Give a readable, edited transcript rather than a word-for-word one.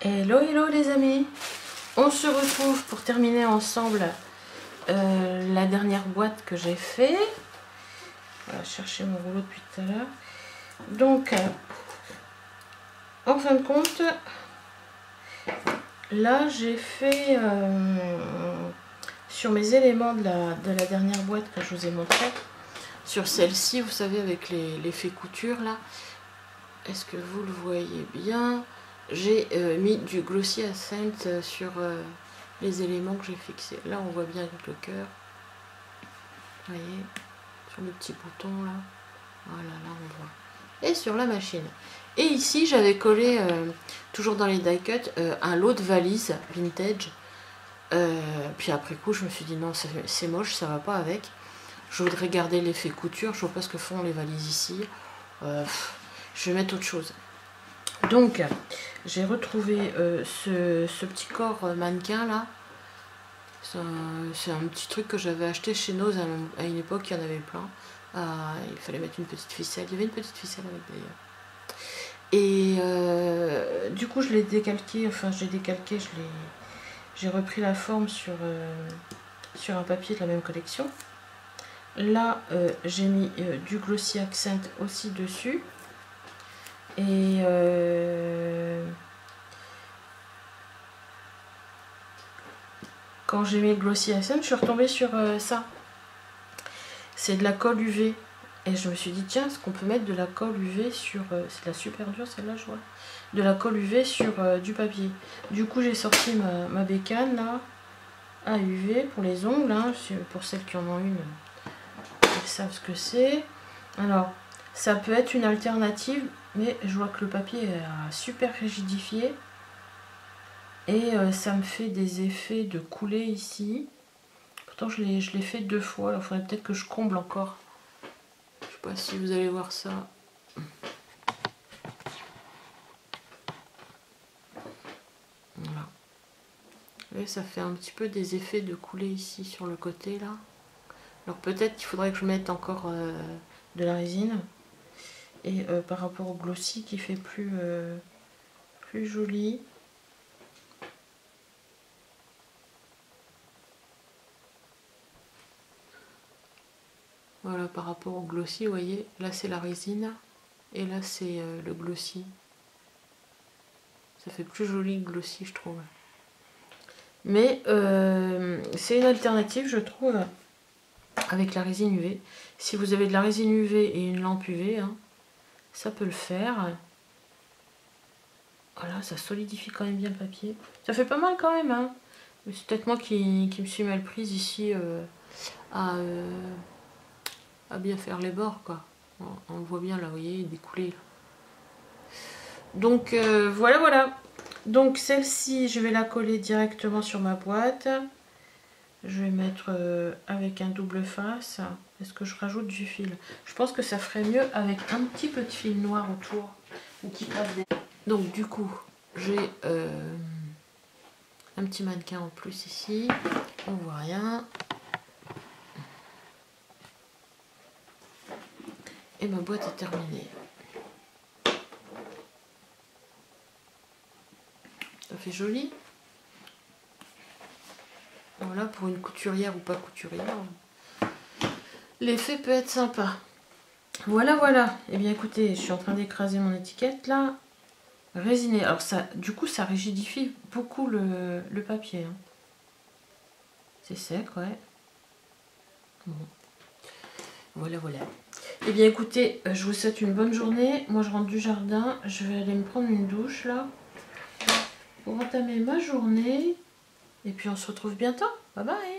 Hello hello les amis, on se retrouve pour terminer ensemble la dernière boîte que j'ai fait. Voilà, chercher mon rouleau depuis tout à l'heure. Donc en fin de compte, là j'ai fait sur mes éléments de la dernière boîte que je vous ai montré, sur celle-ci, vous savez, avec l'effet couture là. Est-ce que vous le voyez bien? J'ai mis du Glossy Accent sur les éléments que j'ai fixés. Là, on voit bien avec le cœur. Vous voyez, sur le petit bouton là. Voilà, là on voit. Et sur la machine. Et ici, j'avais collé, toujours dans les die cut, un lot de valises vintage. Puis après coup, je me suis dit non, c'est moche, ça va pas avec. Je voudrais garder l'effet couture. Je vois pas ce que font les valises ici. Je vais mettre autre chose. Donc, j'ai retrouvé ce petit corps mannequin là. C'est un petit truc que j'avais acheté chez Nose à une époque, il y en avait plein. Il fallait mettre une petite ficelle. Il y avait une petite ficelle avec d'ailleurs. Et du coup, je l'ai décalqué, enfin, je l'ai décalqué, j'ai repris la forme sur un papier de la même collection. Là, j'ai mis du Glossy Accent aussi dessus. Et quand j'ai mis le Glossy Accent, je suis retombée sur ça. C'est de la colle UV. Et je me suis dit, tiens, est-ce qu'on peut mettre de la colle UV sur... c'est de la super dure celle-là, je vois. De la colle UV sur du papier. Du coup, j'ai sorti ma bécane, là, à UV pour les ongles. Hein, pour celles qui en ont une, elles savent ce que c'est. Alors, ça peut être une alternative, mais je vois que le papier est super rigidifié. Et ça me fait des effets de coulée ici. Pourtant, je l'ai fait 2 fois. Il faudrait peut-être que je comble encore. Je sais pas si vous allez voir ça. Voilà. Et ça fait un petit peu des effets de coulée ici sur le côté là. Alors peut-être qu'il faudrait que je mette encore de la résine. Et par rapport au glossy qui fait plus joli. Voilà, par rapport au glossy, vous voyez, là c'est la résine et là c'est le glossy. Ça fait plus joli le glossy, je trouve. Mais c'est une alternative, je trouve, avec la résine UV. Si vous avez de la résine UV et une lampe UV, hein, ça peut le faire. Voilà, ça solidifie quand même bien le papier. Ça fait pas mal quand même, hein. C'est peut-être moi qui me suis mal prise ici à bien faire les bords, quoi. On le voit bien là, vous voyez, des coulées. Donc voilà. Donc celle-ci, je vais la coller directement sur ma boîte. Je vais mettre avec un double face. Est-ce que je rajoute du fil? Je pense que ça ferait mieux avec un petit peu de fil noir autour. Ou qui passe des... Donc du coup, j'ai un petit mannequin en plus ici. On voit rien. Et ma boîte est terminée. Ça fait joli. Voilà, pour une couturière ou pas couturière, l'effet peut être sympa. Voilà. Et bien écoutez, je suis en train d'écraser mon étiquette là. Résiné. Alors ça, du coup, ça rigidifie beaucoup le papier. Hein. C'est sec, ouais. Bon. Voilà. Et bien écoutez, je vous souhaite une bonne journée. Moi, je rentre du jardin. Je vais aller me prendre une douche là. Pour entamer ma journée. Et puis on se retrouve bientôt. Bye bye.